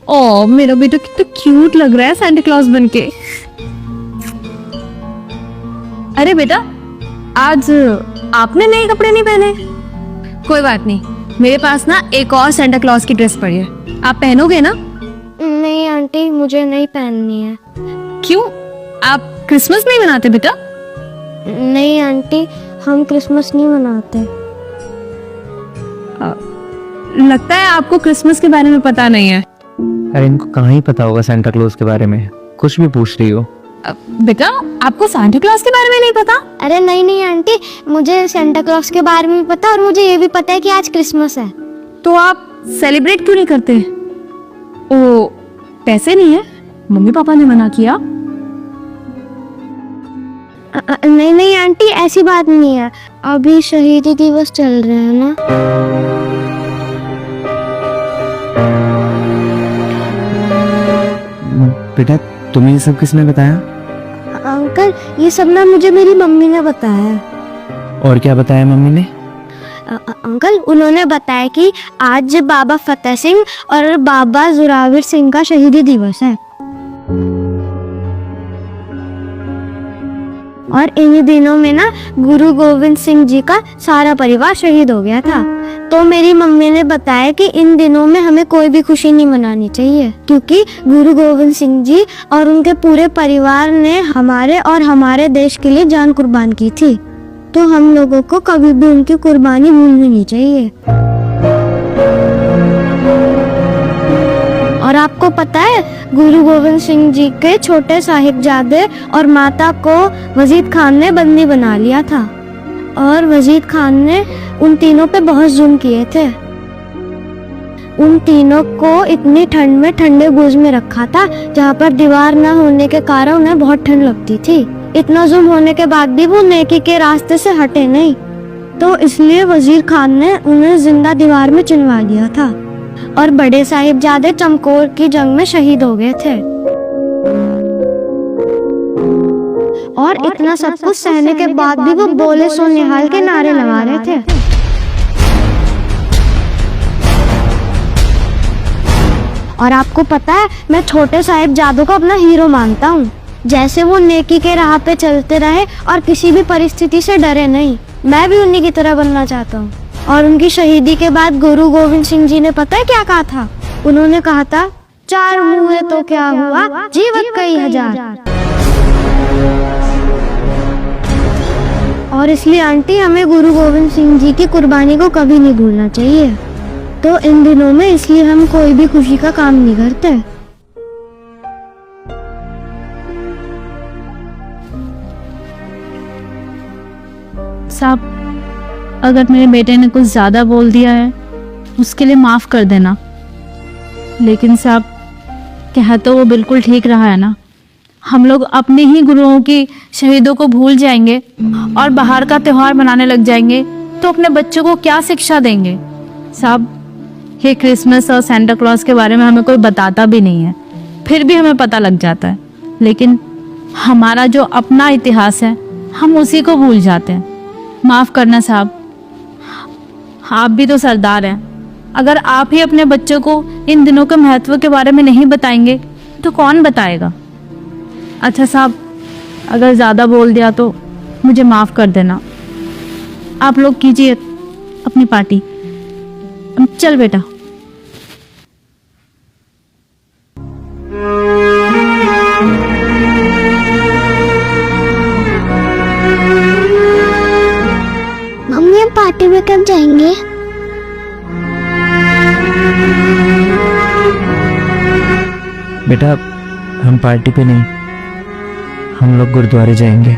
ओ मेरा बेटा कितना क्यूट लग रहा है सैंटा क्लॉज बनके। अरे बेटा, आज आपने नए कपड़े नहीं पहने? कोई बात नहीं, मेरे पास ना एक और सैंटा क्लॉज की ड्रेस पड़ी है, आप पहनोगे ना? नहीं आंटी, मुझे नहीं पहननी है। क्यों, आप क्रिसमस नहीं मनाते बेटा? नहीं आंटी, हम क्रिसमस नहीं मनाते। लगता है आपको क्रिसमस के बारे में पता नहीं है। अरे इनको कहाँ ही पता होगा सेंटा क्लॉज के बारे में, कुछ भी पूछ रही हो। बेटा, आपको सांता क्लॉज के बारे में नहीं पता? अरे नहीं आंटी, मुझे सेंटा क्लॉज के बारे में पता, और मुझे ये भी पता है कि आज क्रिसमस है। तो आप सेलिब्रेट क्यों नहीं करते? ओ, पैसे नहीं है, मम्मी पापा ने मना किया? नहीं आंटी, ऐसी बात नहीं है, अभी शहीदी दिवस चल रहे हैं ना। बेटा तुम्हें ये सब किसने बताया? अंकल, ये सब ना मुझे मेरी मम्मी ने बताया। और क्या बताया मम्मी ने? अंकल, उन्होंने बताया कि आज बाबा फतेह सिंह और बाबा जोरावर सिंह का शहीदी दिवस है, और इन्हीं दिनों में ना गुरु गोविंद सिंह जी का सारा परिवार शहीद हो गया था। तो मेरी मम्मी ने बताया कि इन दिनों में हमें कोई भी खुशी नहीं मनानी चाहिए, क्योंकि गुरु गोविंद सिंह जी और उनके पूरे परिवार ने हमारे और हमारे देश के लिए जान कुर्बान की थी। तो हम लोगों को कभी भी उनकी कुर्बानी भूलनी नहीं चाहिए। और आपको पता है, गुरु गोविंद सिंह जी के छोटे साहिबजादे और माता को वजीद खान ने बंदी बना लिया था, और वजीद खान ने उन तीनों पे बहुत जुल्म किए थे। उन तीनों को इतनी ठंड में ठंडे बुर्ज में रखा था, जहाँ पर दीवार न होने के कारण उन्हें बहुत ठंड लगती थी। इतना जुल्म होने के बाद भी वो नेकी के रास्ते से हटे नहीं, तो इसलिए वजीर खान ने उन्हें जिंदा दीवार में चिनवा दिया था, और बड़े साहिबजादे चमकौर की जंग में शहीद हो गए थे। और इतना सब कुछ सहने के बाद भी वो बोले सो निहाल के नारे लगा रहे थे। और आपको पता है, मैं छोटे साहिबजादों को अपना हीरो मानता हूँ। जैसे वो नेकी के राह पे चलते रहे और किसी भी परिस्थिति से डरे नहीं, मैं भी उन्हीं की तरह बनना चाहता हूँ। और उनकी शहीदी के बाद गुरु गोविंद सिंह जी ने पता है क्या कहा था? उन्होंने कहा था, 4 हुए तो क्या हुआ, जीवत कई हजार। और इसलिए आंटी, हमें गुरु गोविंद सिंह जी की कुर्बानी को कभी नहीं भूलना चाहिए। तो इन दिनों में इसलिए हम कोई भी खुशी का काम नहीं करते। साहब, अगर मेरे बेटे ने कुछ ज्यादा बोल दिया है, उसके लिए माफ कर देना। लेकिन साहब, कहा तो वो बिल्कुल ठीक रहा है ना। हम लोग अपने ही गुरुओं की शहीदों को भूल जाएंगे और बाहर का त्योहार मनाने लग जाएंगे, तो अपने बच्चों को क्या शिक्षा देंगे? साहब, ये क्रिसमस और सैंटा क्लॉज के बारे में हमें कोई बताता भी नहीं है, फिर भी हमें पता लग जाता है। लेकिन हमारा जो अपना इतिहास है, हम उसी को भूल जाते हैं। माफ करना साहब, आप भी तो सरदार हैं। अगर आप ही अपने बच्चों को इन दिनों के महत्व के बारे में नहीं बताएंगे, तो कौन बताएगा? अच्छा साहब, अगर ज़्यादा बोल दिया तो मुझे माफ़ कर देना। आप लोग कीजिए अपनी पार्टी। चल बेटा। मम्मी, हम पार्टी में कब जाएंगे? बेटा हम पार्टी पे नहीं, हम लोग गुरुद्वारे जाएंगे।